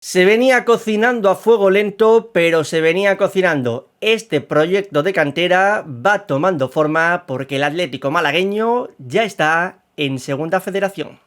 Se venía cocinando a fuego lento, pero se venía cocinando. Este proyecto de cantera va tomando forma porque el Atlético malagueño ya está en Segunda Federación.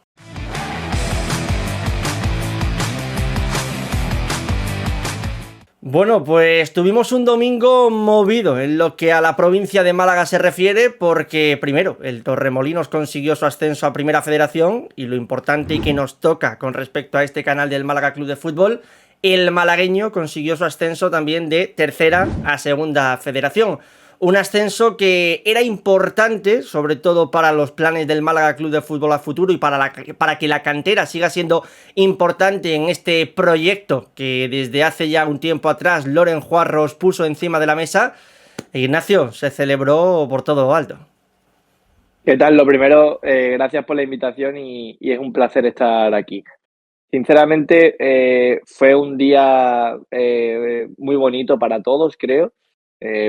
Bueno, pues tuvimos un domingo movido en lo que a la provincia de Málaga se refiere, porque primero, el Torremolinos consiguió su ascenso a Primera Federación, y lo importante y que nos toca con respecto a este canal del Málaga Club de Fútbol, el malagueño consiguió su ascenso también de Tercera a Segunda Federación. Un ascenso que era importante, sobre todo para los planes del Málaga Club de Fútbol a futuro y para que la cantera siga siendo importante en este proyecto que desde hace ya un tiempo atrás Loren Juarros puso encima de la mesa. Ignacio, se celebró por todo lo alto. ¿Qué tal? Lo primero, gracias por la invitación y es un placer estar aquí. Sinceramente, fue un día muy bonito para todos, creo.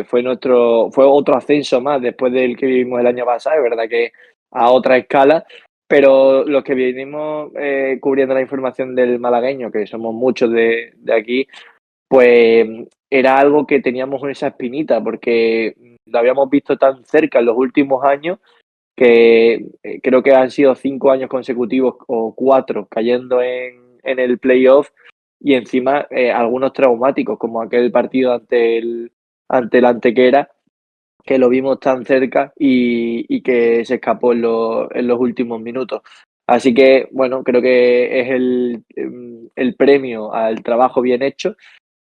Fue otro ascenso más después del que vivimos el año pasado, es verdad que a otra escala, pero los que vinimos cubriendo la información del malagueño, que somos muchos de aquí, pues era algo que teníamos esa espinita, porque lo habíamos visto tan cerca en los últimos años que creo que han sido 5 años consecutivos o 4 cayendo en el playoff y encima algunos traumáticos, como aquel partido ante el Antequera, que lo vimos tan cerca y que se escapó en los últimos minutos. Así que, bueno, creo que es el premio al trabajo bien hecho,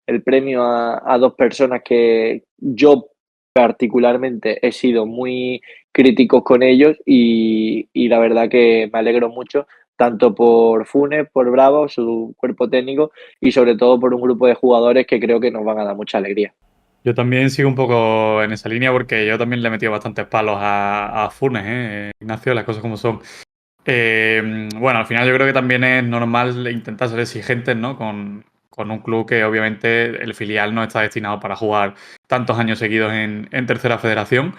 el premio a dos personas que yo particularmente he sido muy crítico con ellos y la verdad que me alegro mucho, tanto por Funes, por Bravo, su cuerpo técnico y sobre todo por un grupo de jugadores que creo que nos van a dar mucha alegría. Yo también sigo un poco en esa línea porque yo también le he metido bastantes palos a Funes, Ignacio, las cosas como son. Bueno, al final yo creo que también es normal intentar ser exigentes, ¿no? Con un club que obviamente el filial no está destinado para jugar tantos años seguidos en Tercera Federación.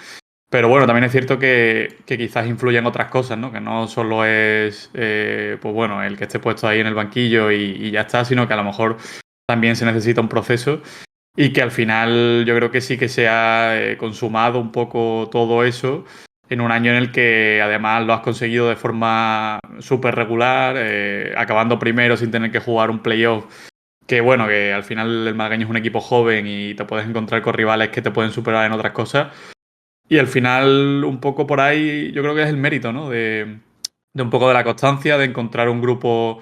Pero bueno, también es cierto que quizás influyen otras cosas, ¿no? Que no solo es, pues bueno, el que esté puesto ahí en el banquillo y ya está, sino que a lo mejor también se necesita un proceso y que al final yo creo que sí que se ha consumado un poco todo eso en un año en el que además lo has conseguido de forma súper regular, acabando primero sin tener que jugar un playoff, que bueno, que al final el malagueño es un equipo joven y te puedes encontrar con rivales que te pueden superar en otras cosas. Y al final, un poco por ahí, yo creo que es el mérito, ¿no? De un poco de la constancia, de encontrar un grupo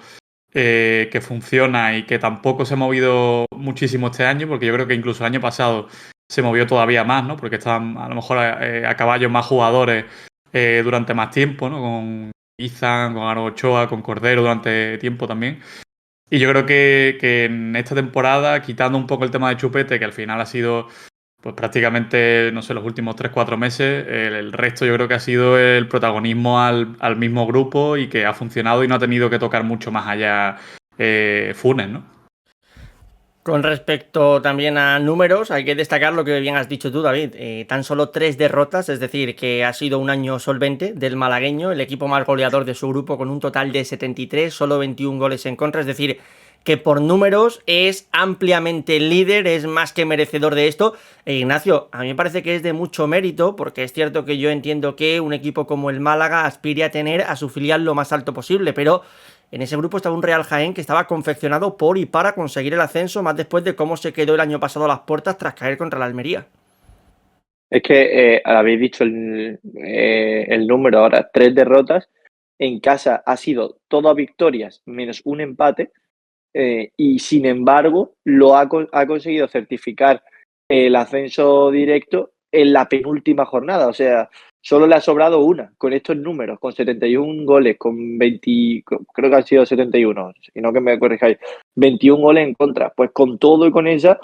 que funciona y que tampoco se ha movido muchísimo este año, porque yo creo que incluso el año pasado se movió todavía más, ¿no? Porque estaban a lo mejor a caballo más jugadores durante más tiempo, ¿no? Con Izan, con Aro Ochoa, con Cordero durante tiempo también. Y yo creo que en esta temporada, quitando un poco el tema de Chupete, que al final ha sido pues prácticamente, no sé, los últimos 3 4 meses, el resto yo creo que ha sido el protagonismo al mismo grupo y que ha funcionado y no ha tenido que tocar mucho más allá Funes, ¿no? Con respecto también a números, hay que destacar lo que bien has dicho tú, David. Tan solo 3 derrotas, es decir, que ha sido un año solvente del malagueño, el equipo más goleador de su grupo con un total de 73, solo 21 goles en contra, es decir, que por números es ampliamente líder, es más que merecedor de esto. Ignacio, a mí me parece que es de mucho mérito, porque es cierto que yo entiendo que un equipo como el Málaga aspire a tener a su filial lo más alto posible, pero en ese grupo estaba un Real Jaén que estaba confeccionado por y para conseguir el ascenso, más después de cómo se quedó el año pasado a las puertas tras caer contra la Almería. Es que habéis dicho el número ahora, 3 derrotas. En casa ha sido todas victorias menos un empate y sin embargo ha conseguido certificar el ascenso directo en la penúltima jornada. O sea, solo le ha sobrado una con estos números, con 71 goles, con 20, creo que han sido 71, si no que me corrijáis, 21 goles en contra. Pues con todo y con ella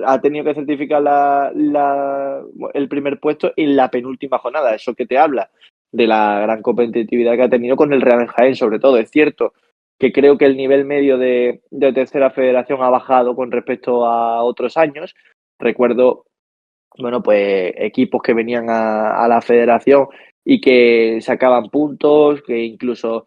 ha tenido que certificar el primer puesto en la penúltima jornada. Eso que te habla de la gran competitividad que ha tenido con el Real Jaén, sobre todo. Es cierto que creo que el nivel medio de Tercera Federación ha bajado con respecto a otros años. Recuerdo, bueno, pues equipos que venían a la federación y que sacaban puntos, que incluso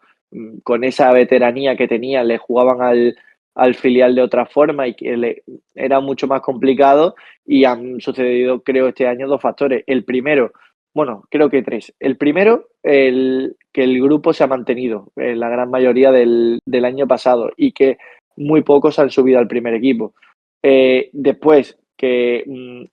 con esa veteranía que tenían le jugaban al filial de otra forma y que era mucho más complicado, y han sucedido, creo, este año 2 factores. El primero, bueno, creo que 3. El primero, que el grupo se ha mantenido en la gran mayoría del año pasado y que muy pocos han subido al primer equipo. Después, que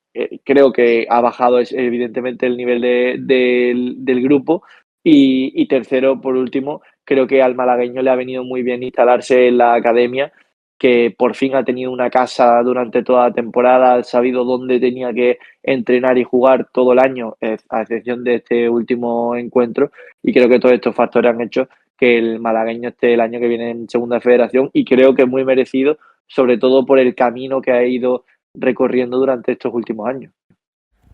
creo que ha bajado evidentemente el nivel del grupo. Y tercero, por último, creo que al malagueño le ha venido muy bien instalarse en la academia, que por fin ha tenido una casa durante toda la temporada, ha sabido dónde tenía que entrenar y jugar todo el año, a excepción de este último encuentro, y creo que todos estos factores han hecho que el malagueño esté el año que viene en Segunda Federación, y creo que es muy merecido, sobre todo por el camino que ha ido recorriendo durante estos últimos años.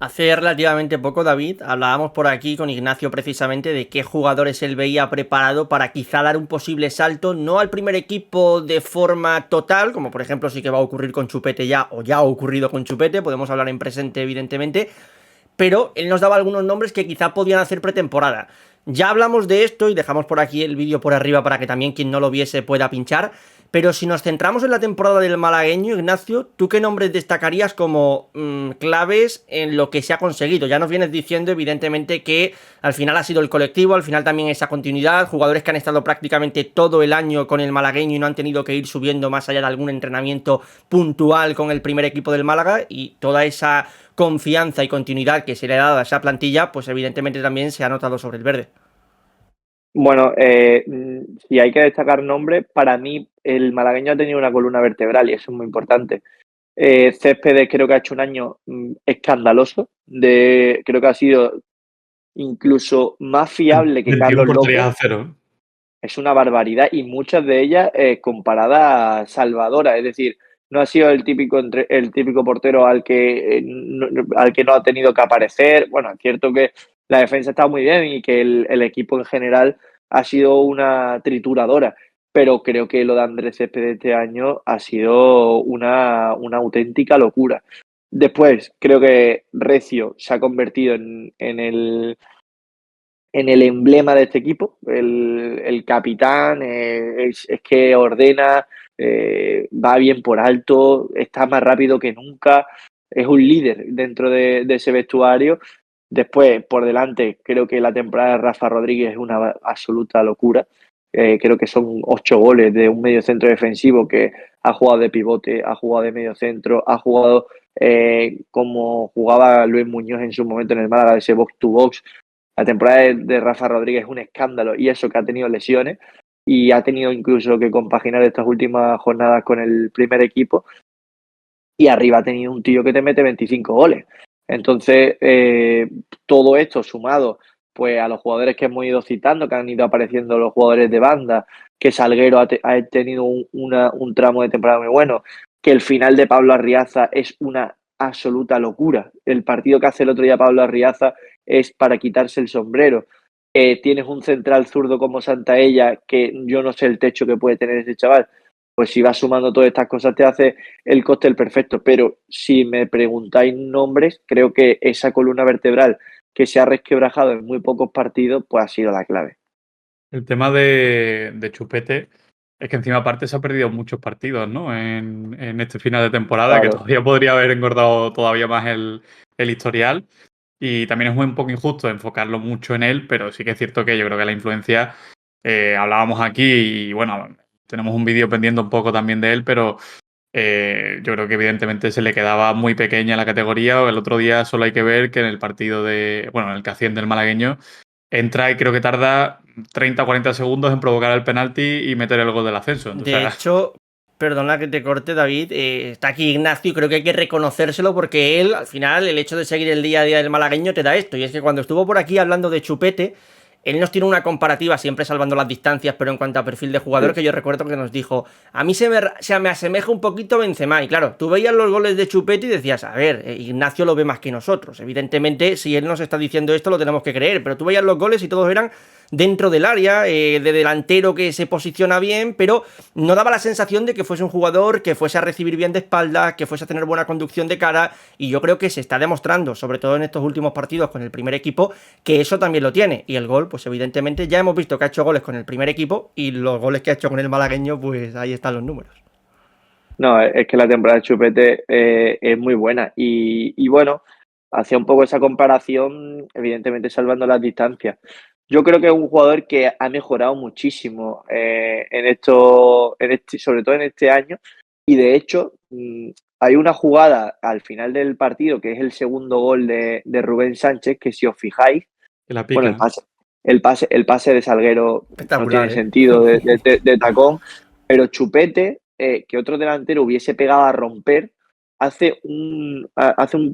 Hace relativamente poco, David, hablábamos por aquí con Ignacio precisamente de qué jugadores él veía preparado para quizá dar un posible salto, no al primer equipo de forma total, como por ejemplo sí que va a ocurrir con Chupete ya, o ya ha ocurrido con Chupete, podemos hablar en presente evidentemente, pero él nos daba algunos nombres que quizá podían hacer pretemporada. Ya hablamos de esto y dejamos por aquí el vídeo por arriba para que también quien no lo viese pueda pinchar. Pero si nos centramos en la temporada del malagueño, Ignacio, ¿tú qué nombres destacarías como claves en lo que se ha conseguido? Ya nos vienes diciendo, evidentemente, que al final ha sido el colectivo, al final también esa continuidad, jugadores que han estado prácticamente todo el año con el malagueño y no han tenido que ir subiendo más allá de algún entrenamiento puntual con el primer equipo del Málaga, y toda esa confianza y continuidad que se le ha dado a esa plantilla, pues evidentemente también se ha notado sobre el verde. Bueno, si hay que destacar nombres, para mí el malagueño ha tenido una columna vertebral y eso es muy importante. Céspedes creo que ha hecho un año escandaloso, creo que ha sido incluso más fiable que 21 Carlos porterías López. a cero. Es una barbaridad, y muchas de ellas comparadas a Salvadora, es decir, no ha sido el típico portero al que no ha tenido que aparecer. Bueno, es cierto que la defensa está muy bien y que el equipo en general ha sido una trituradora, pero creo que lo de Andrés Céspedes este año ha sido una auténtica locura. Después, creo que Recio se ha convertido en el emblema de este equipo, el capitán, es que ordena, va bien por alto, está más rápido que nunca, es un líder dentro de ese vestuario. Después, por delante, creo que la temporada de Rafa Rodríguez es una absoluta locura. Creo que son 8 goles de un medio centro defensivo que ha jugado de pivote, ha jugado de medio centro, ha jugado como jugaba Luis Muñoz en su momento en el Málaga, de ese box to box. La temporada de Rafa Rodríguez es un escándalo, y eso que ha tenido lesiones y ha tenido incluso que compaginar estas últimas jornadas con el primer equipo, y arriba ha tenido un tío que te mete 25 goles. Entonces, todo esto sumado pues a los jugadores que hemos ido citando, que han ido apareciendo los jugadores de banda, que Salguero ha tenido un tramo de temporada muy bueno, que el final de Pablo Arriaza es una absoluta locura. El partido que hace el otro día Pablo Arriaza es para quitarse el sombrero. Tienes un central zurdo como Santaella, que yo no sé el techo que puede tener ese chaval. Pues si vas sumando todas estas cosas te hace el cóctel perfecto. Pero si me preguntáis nombres, creo que esa columna vertebral que se ha resquebrajado en muy pocos partidos, pues ha sido la clave. El tema de Chupete es que encima aparte se ha perdido muchos partidos, ¿no? En este final de temporada, que Claro. todavía podría haber engordado todavía más el historial. Y también es un poco injusto enfocarlo mucho en él, pero sí que es cierto que yo creo que la influencia, hablábamos aquí y bueno, tenemos un vídeo pendiente un poco también de él, pero yo creo que evidentemente se le quedaba muy pequeña la categoría. El otro día solo hay que ver que en el partido en el que asciende el malagueño, entra y creo que tarda 30 o 40 segundos en provocar el penalti y meter el gol del ascenso. Entonces, De hecho, perdona que te corte, David, está aquí Ignacio y creo que hay que reconocérselo porque él, al final, el hecho de seguir el día a día del malagueño te da esto. Y es que cuando estuvo por aquí hablando de Chupete, él nos tiene una comparativa, siempre salvando las distancias, pero en cuanto a perfil de jugador, que yo recuerdo que nos dijo, a mí se me asemeja un poquito a Benzema. Y claro, tú veías los goles de Chupete y decías, a ver, Ignacio lo ve más que nosotros. Evidentemente, si él nos está diciendo esto, lo tenemos que creer, pero tú veías los goles y todos eran dentro del área, de delantero que se posiciona bien, pero no daba la sensación de que fuese un jugador que fuese a recibir bien de espaldas, que fuese a tener buena conducción de cara, y yo creo que se está demostrando, sobre todo en estos últimos partidos con el primer equipo, que eso también lo tiene, y el gol, pues evidentemente ya hemos visto que ha hecho goles con el primer equipo, y los goles que ha hecho con el malagueño, pues ahí están los números. No, es que la temporada de Chupete es muy buena. Y bueno, hacía un poco esa comparación, evidentemente salvando las distancias. Yo creo que es un jugador que ha mejorado muchísimo sobre todo en este año. Y de hecho, hay una jugada al final del partido, que es el segundo gol de Rubén Sánchez, que si os fijáis, Que la bueno, pica, ¿no? el pase de Salguero no tiene Espectacular, ¿eh? sentido de tacón, pero Chupete, que otro delantero hubiese pegado a romper, hace un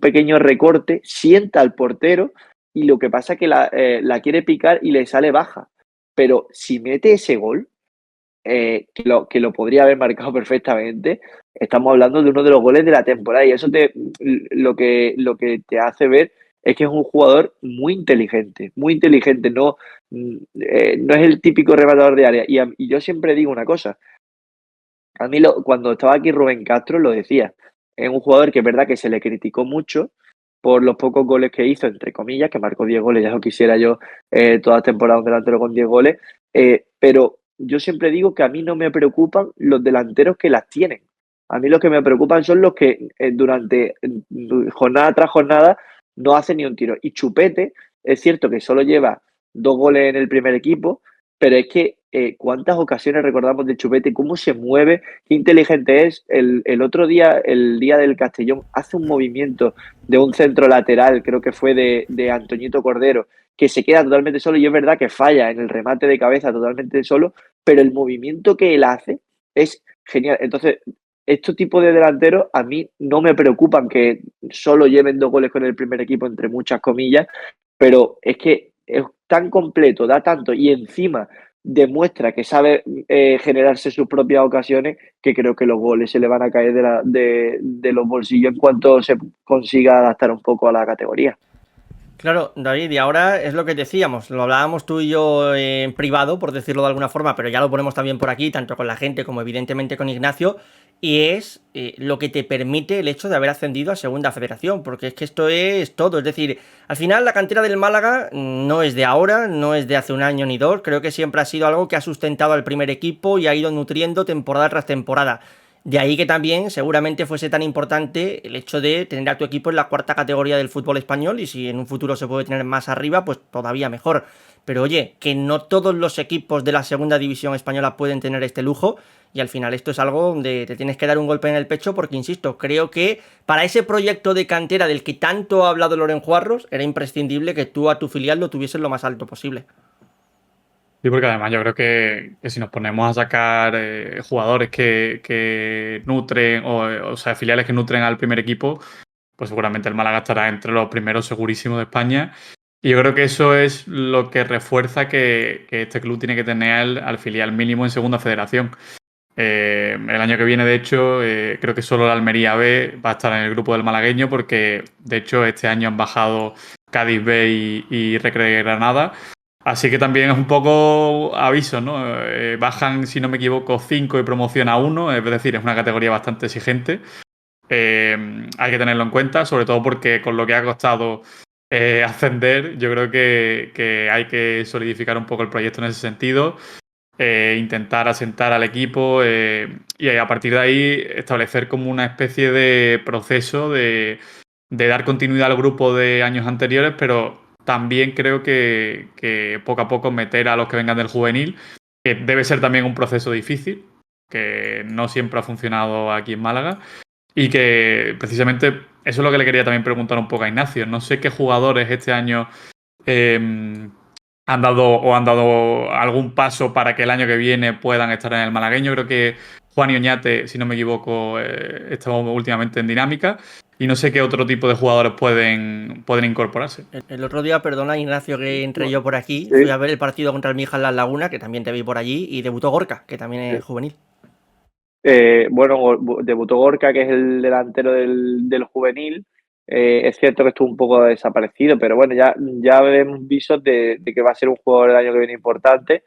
pequeño recorte, sienta al portero y lo que pasa es que la quiere picar y le sale baja. Pero si mete ese gol, que lo podría haber marcado perfectamente, estamos hablando de uno de los goles de la temporada y eso lo que te hace ver es que es un jugador muy inteligente, no es el típico rematador de área. Y yo siempre digo una cosa, a mí cuando estaba aquí Rubén Castro lo decía, es un jugador que es verdad que se le criticó mucho por los pocos goles que hizo, entre comillas, que marcó 10 goles, ya no quisiera yo toda la temporada un delantero con 10 goles, pero yo siempre digo que a mí no me preocupan los delanteros que las tienen. A mí los que me preocupan son los que durante jornada tras jornada no hacen ni un tiro. Y Chupete, es cierto que solo lleva 2 goles en el primer equipo, pero es que cuántas ocasiones recordamos de Chupete, cómo se mueve, qué inteligente es. El otro día, el día del Castellón, hace un movimiento de un centro lateral, creo que fue de Antoñito Cordero, que se queda totalmente solo y es verdad que falla en el remate de cabeza totalmente solo, pero el movimiento que él hace es genial. Entonces, estos tipos de delanteros a mí no me preocupan que solo lleven 2 goles con el primer equipo, entre muchas comillas, pero es que es tan completo, da tanto y encima demuestra que sabe generarse sus propias ocasiones, que creo que los goles se le van a caer de los bolsillos en cuanto se consiga adaptar un poco a la categoría. Claro, David, y ahora es lo que decíamos, lo hablábamos tú y yo en privado, por decirlo de alguna forma, pero ya lo ponemos también por aquí, tanto con la gente como evidentemente con Ignacio, y es lo que te permite el hecho de haber ascendido a Segunda Federación, porque es que esto es todo, es decir, al final la cantera del Málaga no es de ahora, no es de hace un año ni dos, creo que siempre ha sido algo que ha sustentado al primer equipo y ha ido nutriendo temporada tras temporada. De ahí que también seguramente fuese tan importante el hecho de tener a tu equipo en la cuarta categoría del fútbol español y si en un futuro se puede tener más arriba, pues todavía mejor. Pero oye, que no todos los equipos de la segunda división española pueden tener este lujo y al final esto es algo donde te tienes que dar un golpe en el pecho porque, insisto, creo que para ese proyecto de cantera del que tanto ha hablado Loren Juarros era imprescindible que tú a tu filial lo tuvieses lo más alto posible. Sí, porque además yo creo que si nos ponemos a sacar jugadores que nutren, o sea, filiales que nutren al primer equipo, pues seguramente el Málaga estará entre los primeros segurísimos de España. Y yo creo que eso es lo que refuerza que este club tiene que tener al filial mínimo en Segunda Federación. El año que viene, de hecho, creo que solo la Almería B va a estar en el grupo del malagueño, porque de hecho este año han bajado Cádiz B y Recre Granada. Así que también es un poco aviso, ¿no? Bajan, si no me equivoco, 5 y promociona 1, es decir, es una categoría bastante exigente. Hay que tenerlo en cuenta, sobre todo porque con lo que ha costado ascender, yo creo que hay que solidificar un poco el proyecto en ese sentido, intentar asentar al equipo y a partir de ahí establecer como una especie de proceso de dar continuidad al grupo de años anteriores, pero también creo que poco a poco meter a los que vengan del juvenil, que debe ser también un proceso difícil, que no siempre ha funcionado aquí en Málaga. Y que precisamente eso es lo que le quería también preguntar un poco a Ignacio. No sé qué jugadores este año han dado algún paso para que el año que viene puedan estar en el malagueño. Creo que Juan y Oñate, si no me equivoco, estamos últimamente en dinámica. Y no sé qué otro tipo de jugadores pueden incorporarse. El otro día, perdona Ignacio que entré yo por aquí, fui Sí, a ver el partido contra el Mijas Las Laguna, que también te vi por allí, y debutó Gorka, que también sí. es juvenil. Bueno, debutó Gorka, que es el delantero del juvenil. Es cierto que estuvo un poco desaparecido, pero bueno, ya vemos visos de que va a ser un jugador el año que viene importante,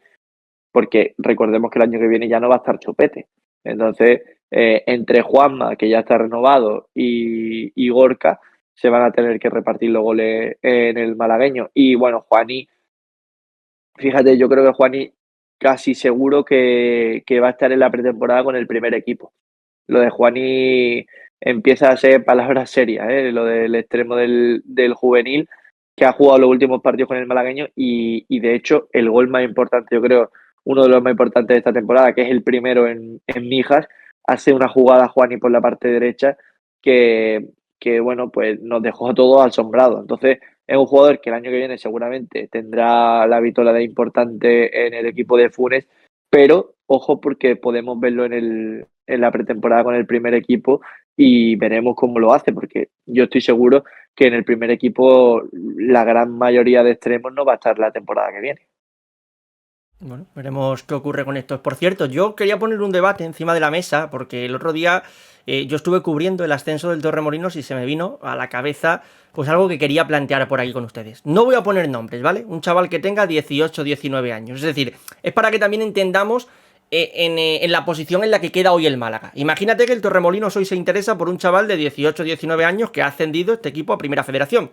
porque recordemos que el año que viene ya no va a estar Chupete. Entonces, entre Juanma, que ya está renovado, y Gorka, se van a tener que repartir los goles en el malagueño. Y bueno, Juani, fíjate, yo creo que Juani casi seguro que va a estar en la pretemporada con el primer equipo. lo de Juani empieza a ser palabras serias, ¿eh? Lo del extremo del juvenil, que ha jugado los últimos partidos con el malagueño y de hecho el gol más importante, yo creo, uno de los más importantes de esta temporada, que es el primero en Mijas, hace una jugada Juani por la parte derecha que, bueno, pues nos dejó a todos asombrados. Entonces, es un jugador que el año que viene seguramente tendrá la vitola de importante en el equipo de Funes, pero ojo porque podemos verlo en la pretemporada con el primer equipo y veremos cómo lo hace, porque yo estoy seguro que en el primer equipo la gran mayoría de extremos no va a estar la temporada que viene. Bueno, veremos qué ocurre con esto. Por cierto, yo quería poner un debate encima de la mesa, porque el otro día yo estuve cubriendo el ascenso del Torremolinos y se me vino a la cabeza pues algo que quería plantear por aquí con ustedes. No voy a poner nombres, ¿vale? Un chaval que tenga 18, 19 años. Es decir, es para que también entendamos en la posición en la que queda hoy el Málaga. Imagínate que el Torremolinos hoy se interesa por un chaval de 18, 19 años que ha ascendido este equipo a Primera Federación.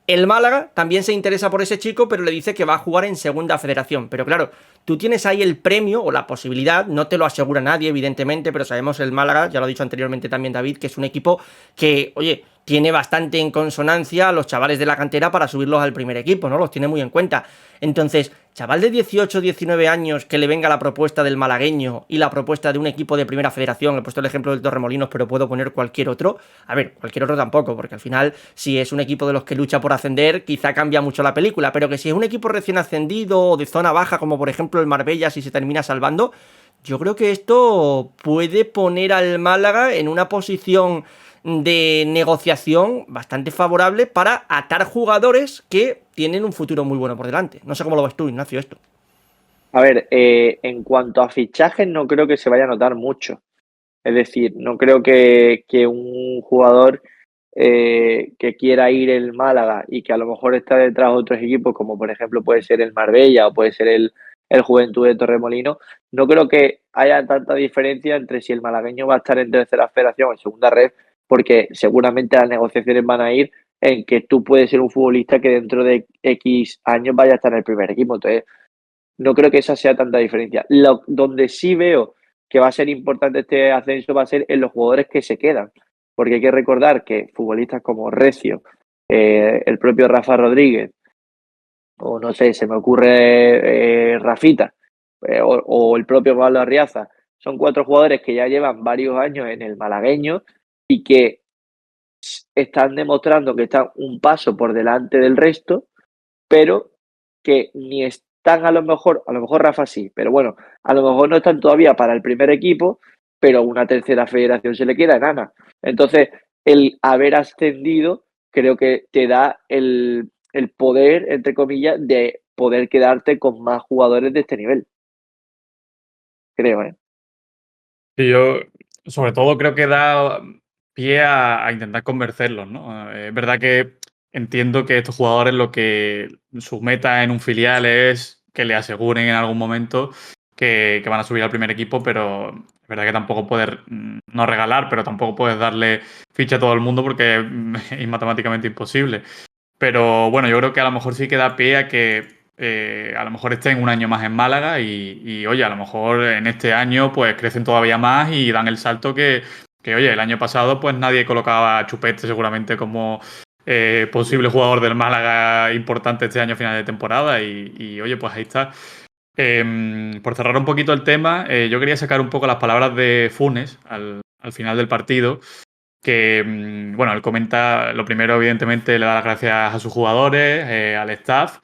El Málaga también se interesa por ese chico, pero le dice que va a jugar en Segunda Federación. Pero claro, tú tienes ahí el premio o la posibilidad, no te lo asegura nadie, evidentemente, pero sabemos el Málaga, ya lo ha dicho anteriormente también David, que es un equipo que, oye, tiene bastante en consonancia a los chavales de la cantera para subirlos al primer equipo, ¿no? Los tiene muy en cuenta. Entonces, chaval de 18 19 años que le venga la propuesta del malagueño y la propuesta de un equipo de primera federación, he puesto el ejemplo del Torremolinos, pero puedo poner cualquier otro. A ver, cualquier otro tampoco, porque al final, si es un equipo de los que lucha por ascender, quizá cambia mucho la película, pero que si es un equipo recién ascendido o de zona baja, como por ejemplo el Marbella, si se termina salvando, yo creo que esto puede poner al Málaga en una posición de negociación bastante favorable para atar jugadores que tienen un futuro muy bueno por delante. No sé cómo lo ves tú, Ignacio, esto. A ver, en cuanto a fichajes, no creo que se vaya a notar mucho. Es decir, no creo que un jugador que quiera ir el Málaga y que a lo mejor está detrás de otros equipos, como por ejemplo puede ser el Marbella o puede ser el Juventud de Torremolinos, no creo que haya tanta diferencia entre si el malagueño va a estar en tercera federación o en segunda red, porque seguramente las negociaciones van a ir en que tú puedes ser un futbolista que dentro de X años vaya a estar en el primer equipo. Entonces, no creo que esa sea tanta diferencia. Donde sí veo que va a ser importante este ascenso va a ser en los jugadores que se quedan, porque hay que recordar que futbolistas como Recio, el propio Rafa Rodríguez, o no sé, se me ocurre Rafita, o el propio Pablo Arriaza, son 4 jugadores que ya llevan varios años en el malagueño y que están demostrando que están un paso por delante del resto, pero que ni están a lo mejor Rafa sí, pero bueno, a lo mejor no están todavía para el primer equipo, pero una tercera federación se le queda enana. Entonces, el haber ascendido creo que te da el poder, entre comillas, de poder quedarte con más jugadores de este nivel, creo, ¿eh? Y yo, sobre todo, creo que da pie a intentar convencerlos, ¿no? Es verdad que entiendo que estos jugadores lo que su meta en un filial es que le aseguren en algún momento que van a subir al primer equipo, pero es verdad que tampoco puedes, no regalar, pero tampoco puedes darle ficha a todo el mundo porque es matemáticamente imposible. Pero bueno, yo creo que a lo mejor sí que da pie a que a lo mejor estén un año más en Málaga oye, a lo mejor en este año pues crecen todavía más y dan el salto oye, el año pasado pues nadie colocaba a Chupete seguramente como posible jugador del Málaga importante este año a final de temporada oye, pues ahí está. Por cerrar un poquito el tema, yo quería sacar un poco las palabras de Funes al final del partido que, bueno, él comenta, lo primero, evidentemente, le da las gracias a sus jugadores, al staff.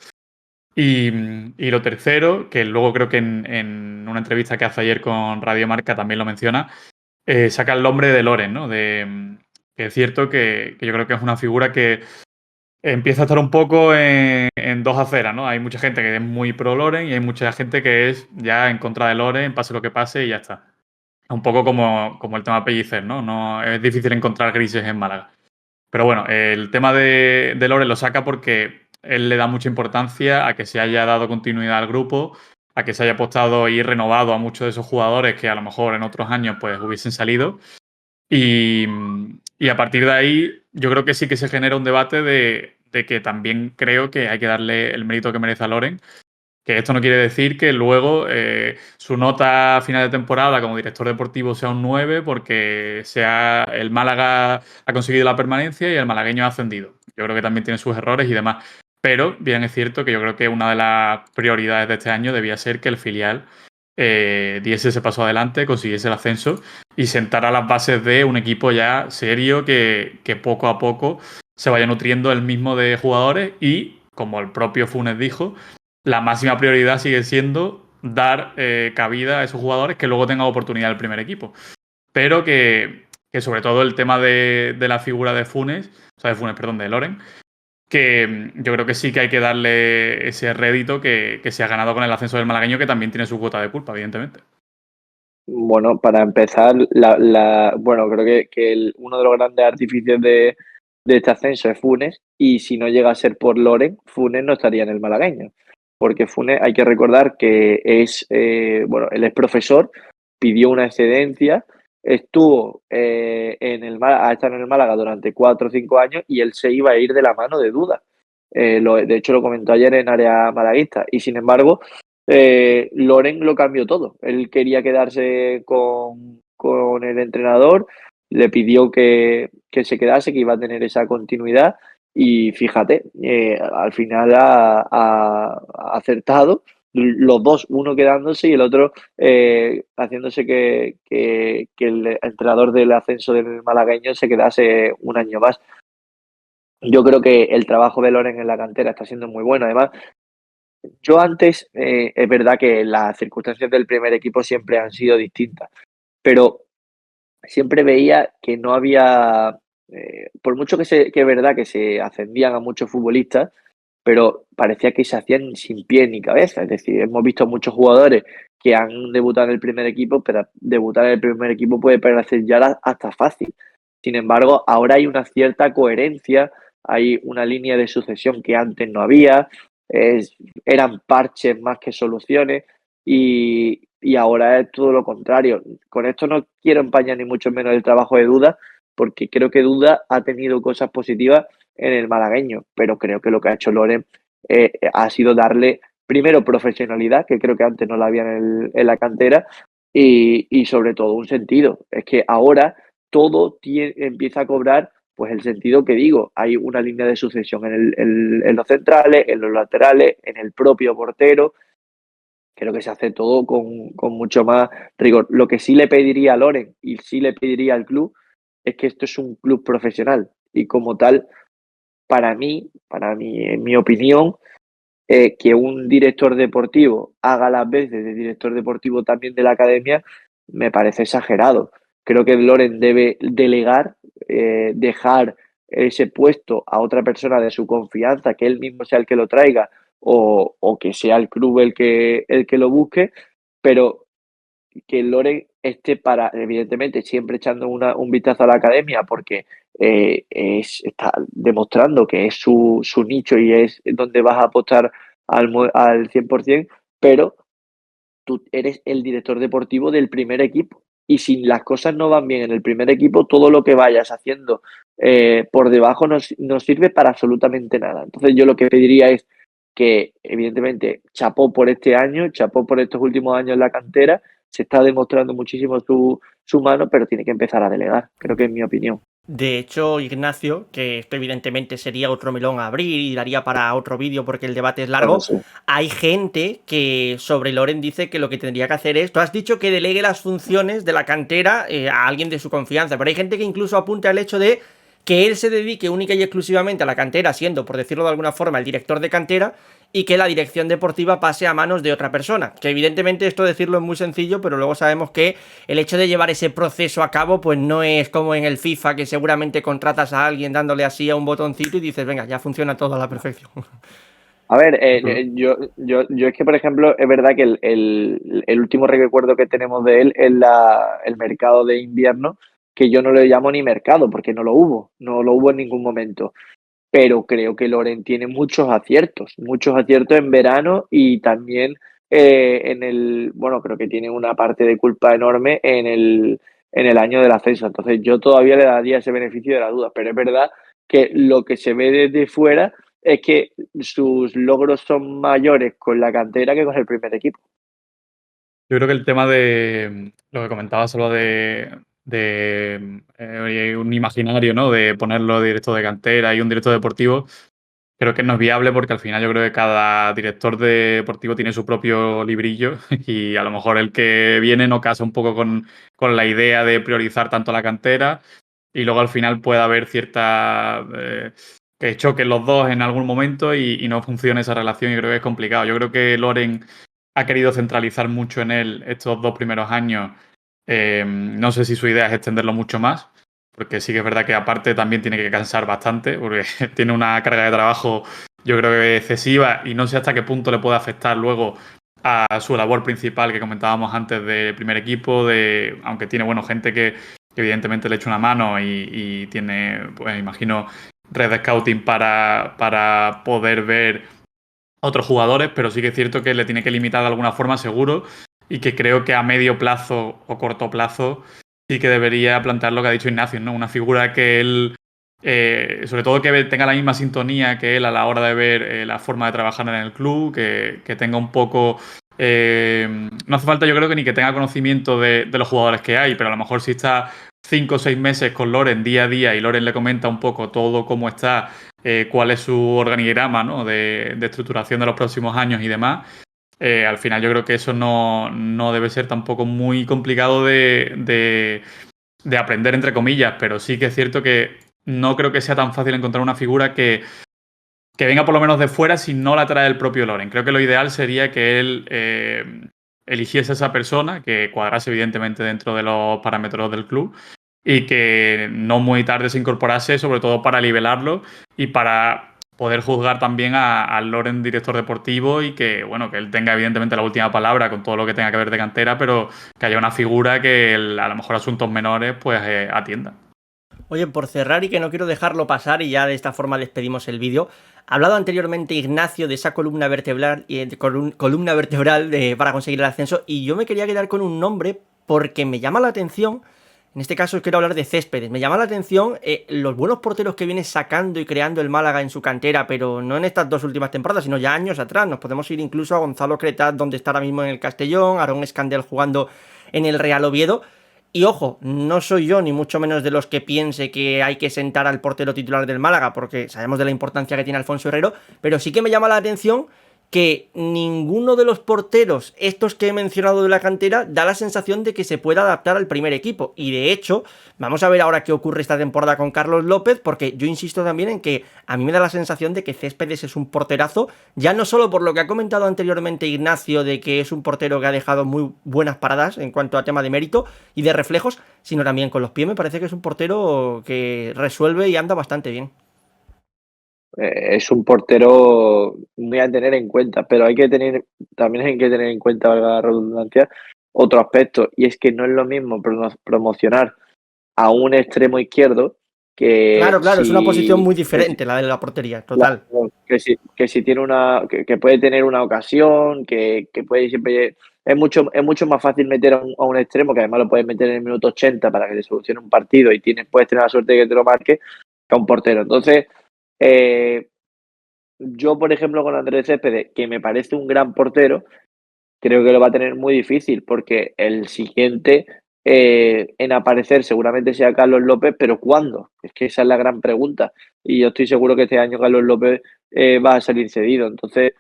Y lo tercero, que luego creo que en una entrevista que hace ayer con Radio Marca también lo menciona, saca el nombre de Loren, ¿no? Que es cierto que yo creo que es una figura que empieza a estar un poco en dos aceras, ¿no? Hay mucha gente que es muy pro Loren y hay mucha gente que es ya en contra de Loren, pase lo que pase y ya está. Un poco como el tema Pellicer, ¿no? No es difícil encontrar grises en Málaga. Pero bueno, el tema de Lore lo saca porque él le da mucha importancia a que se haya dado continuidad al grupo, a que se haya apostado y renovado a muchos de esos jugadores que a lo mejor en otros años pues hubiesen salido. Y, y a partir de ahí yo creo que sí que se genera un debate de que también creo que hay que darle el mérito que merece a Loren Que esto no quiere decir que luego su nota a final de temporada como director deportivo sea un 9 porque sea el Málaga ha conseguido la permanencia y el malagueño ha ascendido. Yo creo que también tiene sus errores y demás. Pero bien es cierto que yo creo que una de las prioridades de este año debía ser que el filial diese ese paso adelante, consiguiese el ascenso y sentara las bases de un equipo ya serio que poco a poco se vaya nutriendo el mismo de jugadores y, como el propio Funes dijo, la máxima prioridad sigue siendo dar cabida a esos jugadores que luego tengan oportunidad en el primer equipo. Pero que sobre todo el tema de la figura de Funes, o sea, de Funes, perdón, de Loren, que yo creo que sí que hay que darle ese rédito que se ha ganado con el ascenso del malagueño, que también tiene su cuota de culpa, evidentemente. Bueno, para empezar, bueno, creo que uno de los grandes artífices de este ascenso es Funes, y si no llega a ser por Loren, Funes no estaría en el malagueño, porque Funes hay que recordar que bueno, él es profesor, pidió una excedencia, estuvo ha estado en el Málaga durante 4 o 5 años y él se iba a ir de la mano de Duda. De hecho, lo comentó ayer en área malaguista, y sin embargo Loren lo cambió todo. Él quería quedarse con el entrenador, le pidió que se quedase, que iba a tener esa continuidad y fíjate, al final ha acertado, los dos, uno quedándose y el otro haciéndose que el entrenador del ascenso del malagueño se quedase un año más. Yo creo que el trabajo de Loren en la cantera está siendo muy bueno. Además, yo antes, es verdad que las circunstancias del primer equipo siempre han sido distintas, pero siempre veía que no había, por mucho que es verdad que se ascendían a muchos futbolistas, pero parecía que se hacían sin pie ni cabeza. Es decir, hemos visto muchos jugadores que han debutado en el primer equipo, pero debutar en el primer equipo puede parecer ya hasta fácil. Sin embargo, ahora hay una cierta coherencia, hay una línea de sucesión que antes no había, es- eran parches más que soluciones y ahora es todo lo contrario. Con esto no quiero empañar ni mucho menos el trabajo de Duda, porque creo que Duda ha tenido cosas positivas en el malagueño, pero creo que lo que ha hecho Loren ha sido darle primero profesionalidad, que creo que antes no la había en la cantera, y sobre todo un sentido. Es que ahora todo empieza a cobrar pues el sentido que digo. Hay una línea de sucesión en los centrales, en los laterales, en el propio portero. Creo que se hace todo con mucho más rigor. Lo que sí le pediría a Loren y sí le pediría al club es que esto es un club profesional y como tal, en mi opinión, que un director deportivo haga las veces de director deportivo también de la academia, me parece exagerado. Creo que Loren debe delegar, dejar ese puesto a otra persona de su confianza, que él mismo sea el que lo traiga o que sea el club el que lo busque, pero que Loren esté evidentemente, siempre echando un vistazo a la academia, porque está demostrando que es su nicho y es donde vas a apostar al 100%, pero tú eres el director deportivo del primer equipo. Y si las cosas no van bien en el primer equipo, todo lo que vayas haciendo por debajo no sirve para absolutamente nada. Entonces yo lo que pediría es que, evidentemente, chapó por este año, chapó por estos últimos años en la cantera, se está demostrando muchísimo su mano, pero tiene que empezar a delegar, creo que es mi opinión. De hecho, Ignacio, que esto evidentemente sería otro melón a abrir y daría para otro vídeo porque el debate es Bueno, largo, sí. hay gente que sobre Loren dice que lo que tendría que hacer es, tú has dicho que delegue las funciones de la cantera a alguien de su confianza, pero hay gente que incluso apunta al hecho de que él se dedique única y exclusivamente a la cantera, siendo, por decirlo de alguna forma, el director de cantera, y que la dirección deportiva pase a manos de otra persona. Que evidentemente esto decirlo es muy sencillo, pero luego sabemos que el hecho de llevar ese proceso a cabo pues no es como en el FIFA, que seguramente contratas a alguien dándole así a un botoncito y dices, venga, ya funciona todo a la perfección. A ver, yo es que, por ejemplo, es verdad que el último recuerdo que tenemos de él es el mercado de invierno, que yo no le llamo ni mercado, porque no lo hubo en ningún momento. Pero creo que Loren tiene muchos aciertos en verano y también bueno, creo que tiene una parte de culpa enorme en el año del ascenso. Entonces yo todavía le daría ese beneficio de la duda, pero es verdad que lo que se ve desde fuera es que sus logros son mayores con la cantera que con el primer equipo. Yo creo que el tema de lo que comentabas solo un imaginario, ¿no? De ponerlo directo de cantera y un directo deportivo, creo que no es viable porque al final yo creo que cada director deportivo tiene su propio librillo y a lo mejor el que viene no casa un poco con la idea de priorizar tanto la cantera y luego al final puede haber cierta... que choquen los dos en algún momento y no funcione esa relación y creo que es complicado. Yo creo que Loren ha querido centralizar mucho en él estos 2 primeros años. No sé si su idea es extenderlo mucho más, porque sí que es verdad que aparte también tiene que cansar bastante, porque tiene una carga de trabajo yo creo que excesiva y no sé hasta qué punto le puede afectar luego a su labor principal que comentábamos antes del primer equipo, aunque tiene bueno gente que evidentemente le echa una mano y tiene, pues imagino, red de scouting para poder ver otros jugadores, pero sí que es cierto que le tiene que limitar de alguna forma, seguro, y que creo que a medio plazo o corto plazo sí que debería plantear lo que ha dicho Ignacio, ¿no? Una figura que él, sobre todo que tenga la misma sintonía que él a la hora de ver la forma de trabajar en el club, que tenga un poco... no hace falta yo creo que ni que tenga conocimiento de los jugadores que hay, pero a lo mejor si está 5 o 6 meses con Loren día a día y Loren le comenta un poco todo cómo está, cuál es su organigrama, ¿no? de estructuración de los próximos años y demás. Al final yo creo que eso no debe ser tampoco muy complicado de aprender, entre comillas, pero sí que es cierto que no creo que sea tan fácil encontrar una figura que venga por lo menos de fuera si no la trae el propio Loren. Creo que lo ideal sería que él eligiese a esa persona, que cuadrase evidentemente dentro de los parámetros del club y que no muy tarde se incorporase, sobre todo para nivelarlo y para poder juzgar también al Loren director deportivo y que, bueno, que él tenga evidentemente la última palabra con todo lo que tenga que ver de cantera, pero que haya una figura que a lo mejor asuntos menores pues atienda. Oye, por cerrar y que no quiero dejarlo pasar y ya de esta forma despedimos el vídeo, ha hablado anteriormente Ignacio de esa columna vertebral, columna vertebral para conseguir el ascenso y yo me quería quedar con un nombre porque me llama la atención, en este caso quiero hablar de Céspedes, me llama la atención los buenos porteros que viene sacando y creando el Málaga en su cantera, pero no en estas 2 últimas temporadas, sino ya años atrás. Nos podemos ir incluso a Gonzalo Cretat, donde está ahora mismo en el Castellón, Aarón Escandel jugando en el Real Oviedo. Y ojo, no soy yo ni mucho menos de los que piense que hay que sentar al portero titular del Málaga, porque sabemos de la importancia que tiene Alfonso Herrero, pero sí que me llama la atención que ninguno de los porteros, estos que he mencionado de la cantera, da la sensación de que se pueda adaptar al primer equipo. Y de hecho, vamos a ver ahora qué ocurre esta temporada con Carlos López, porque yo insisto también en que a mí me da la sensación de que Céspedes es un porterazo, ya no solo por lo que ha comentado anteriormente Ignacio, de que es un portero que ha dejado muy buenas paradas en cuanto a tema de mérito y de reflejos, sino también con los pies. Me parece que es un portero que resuelve y anda bastante bien. Es un portero muy a tener en cuenta, pero también hay que tener en cuenta, valga la redundancia, otro aspecto, y es que no es lo mismo promocionar a un extremo izquierdo que Claro, es una posición muy que si, diferente la de la portería, total. que si tiene que puede tener una ocasión, que puede siempre. Es mucho más fácil meter a un extremo, que además lo puedes meter en el minuto 80 para que te solucione un partido y puedes tener la suerte de que te lo marque, que a un portero. Entonces, yo, por ejemplo, con Andrés Céspedes, que me parece un gran portero, creo que lo va a tener muy difícil porque el siguiente en aparecer seguramente sea Carlos López, pero ¿cuándo? Es que esa es la gran pregunta. Y yo estoy seguro que este año Carlos López va a salir cedido. Entonces,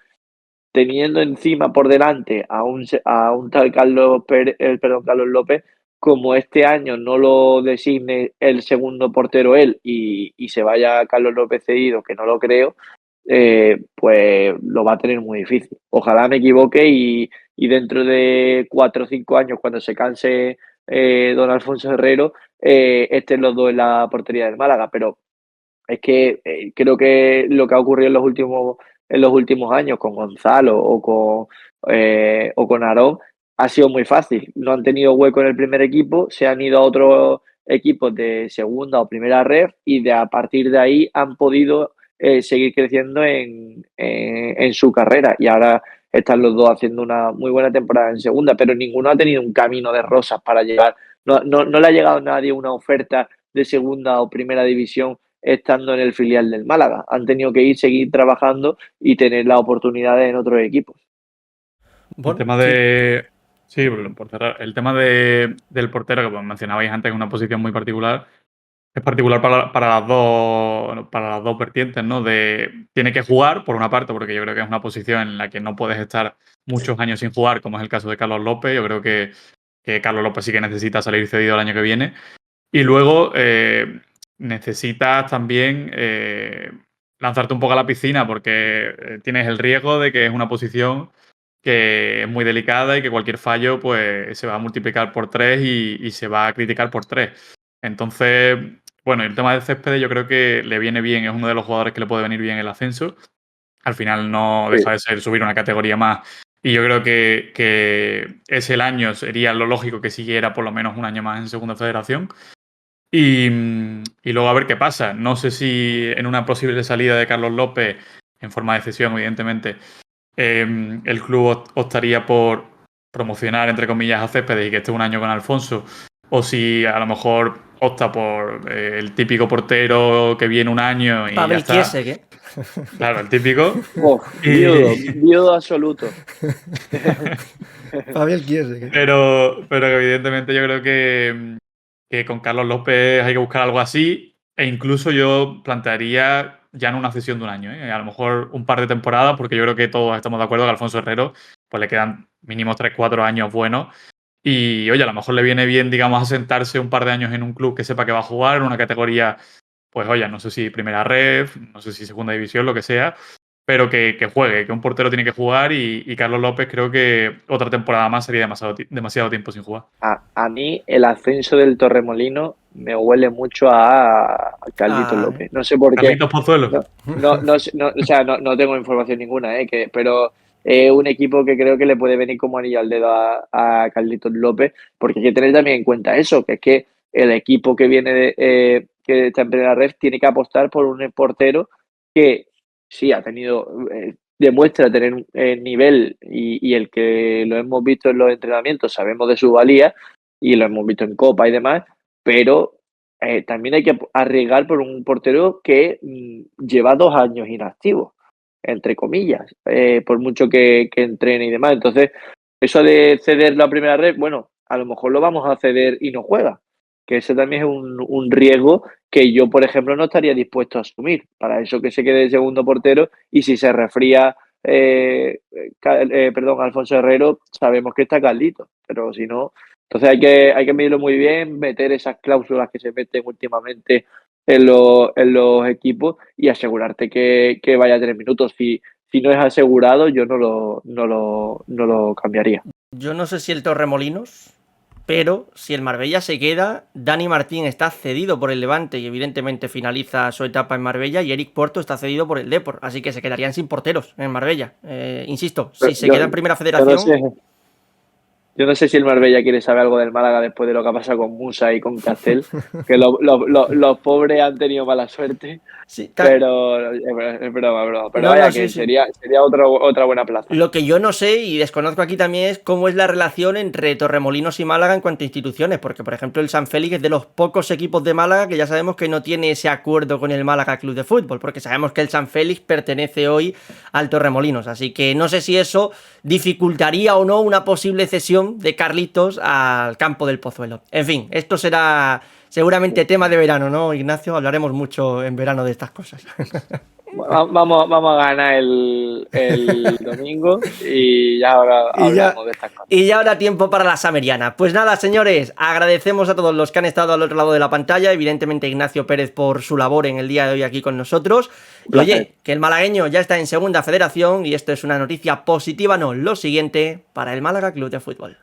teniendo encima por delante a un tal Carlos López, como este año no lo designe el segundo portero él y se vaya Carlos López cedido, que no lo creo, pues lo va a tener muy difícil. Ojalá me equivoque y dentro de 4 o 5 años, cuando se canse don Alfonso Herrero, estén los dos en la portería del Málaga. Pero es que creo que lo que ha ocurrido en los últimos años con Gonzalo o con Aarón ha sido muy fácil. No han tenido hueco en el primer equipo, se han ido a otros equipos de segunda o primera red y a partir de ahí han podido seguir creciendo en su carrera. Y ahora están los dos haciendo una muy buena temporada en segunda, pero ninguno ha tenido un camino de rosas para llegar. No le ha llegado a nadie una oferta de segunda o primera división estando en el filial del Málaga. Han tenido que seguir trabajando y tener las oportunidades en otros equipos. El tema de... Sí, por cerrar. El tema del portero, que pues, mencionabais antes, es una posición muy particular. Es particular para las dos vertientes, ¿no? Tiene que jugar, por una parte, porque yo creo que es una posición en la que no puedes estar muchos años sin jugar, como es el caso de Carlos López. Yo creo que Carlos López sí que necesita salir cedido el año que viene. Y luego necesitas también lanzarte un poco a la piscina, porque tienes el riesgo de que es una posición que es muy delicada y que cualquier fallo pues se va a multiplicar por 3 y se va a criticar por 3. Entonces, bueno, el tema del Céspedes yo creo que le viene bien, es uno de los jugadores que le puede venir bien el ascenso. Al final no deja de ser subir una categoría más. Y yo creo que ese el año sería lo lógico que siguiera por lo menos un año más en Segunda Federación. Y luego a ver qué pasa. No sé si en una posible salida de Carlos López, en forma de cesión, evidentemente, el club optaría por promocionar, entre comillas, a Céspedes y que esté un año con Alfonso, o si a lo mejor opta por el típico portero que viene un año y Pavel ya está. Kiesek, ¿eh? Claro, el típico. Viudo absoluto. Pavel Kiesek, ¿eh? Pero evidentemente yo creo que con Carlos López hay que buscar algo así, e incluso yo plantearía ya no una cesión de un año, ¿eh? A lo mejor un par de temporadas, porque yo creo que todos estamos de acuerdo que a Alfonso Herrero pues le quedan mínimo 3-4 años buenos. Y oye, a lo mejor le viene bien, digamos, asentarse un par de años en un club que sepa que va a jugar, en una categoría, pues oye, no sé si primera ref, no sé si segunda división, lo que sea, pero que juegue, que un portero tiene que jugar y Carlos López creo que otra temporada más sería demasiado tiempo sin jugar. A mí el ascenso del Torremolinos me huele mucho a Carlitos López. No sé por qué. Carlitos Pozuelo. O sea, no tengo información ninguna, pero es un equipo que creo que le puede venir como anillo al dedo a Carlitos López, porque hay que tener también en cuenta eso, que es que el equipo que viene que está en primera red tiene que apostar por un portero que sí ha tenido, demuestra tener un nivel y el que lo hemos visto en los entrenamientos, sabemos de su valía y lo hemos visto en Copa y demás, pero también hay que arriesgar por un portero que lleva 2 años inactivo, entre comillas, por mucho que entrene y demás. Entonces, eso de ceder la primera red, bueno, a lo mejor lo vamos a ceder y no juega, que ese también es un riesgo que yo, por ejemplo, no estaría dispuesto a asumir. Para eso que se quede de segundo portero y si se resfría, Alfonso Herrero, sabemos que está Carlito, pero si no, entonces hay que medirlo muy bien, meter esas cláusulas que se meten últimamente en los equipos y asegurarte que vaya a 3 minutos. Si no es asegurado, yo no lo cambiaría. Yo no sé si el Torremolinos, pero si el Marbella se queda, Dani Martín está cedido por el Levante y evidentemente finaliza su etapa en Marbella, y Eric Puerto está cedido por el Depor, así que se quedarían sin porteros en Marbella. Insisto, si se queda en Primera Federación... Yo no sé si el Marbella quiere saber algo del Málaga después de lo que ha pasado con Musa y con Castel, que los pobres han tenido mala suerte, Sí, pero es broma. Pero no, vaya, no, que sí. sería otra buena plaza. Lo que yo no sé y desconozco aquí también es cómo es la relación entre Torremolinos y Málaga en cuanto a instituciones, porque por ejemplo el San Félix es de los pocos equipos de Málaga que ya sabemos que no tiene ese acuerdo con el Málaga Club de Fútbol, porque sabemos que el San Félix pertenece hoy al Torremolinos, así que no sé si eso dificultaría o no una posible cesión de Carlitos al campo del Pozuelo. En fin, esto será seguramente tema de verano, ¿no, Ignacio? Hablaremos mucho en verano de estas cosas. Vamos a ganar el domingo y ya ahora hablamos de estas cosas. Y ya habrá tiempo para la Sameriana. Pues nada, señores, agradecemos a todos los que han estado al otro lado de la pantalla, evidentemente Ignacio Pérez por su labor en el día de hoy aquí con nosotros. Y oye, que el malagueño ya está en Segunda Federación y esto es una noticia positiva, no, lo siguiente para el Málaga Club de Fútbol.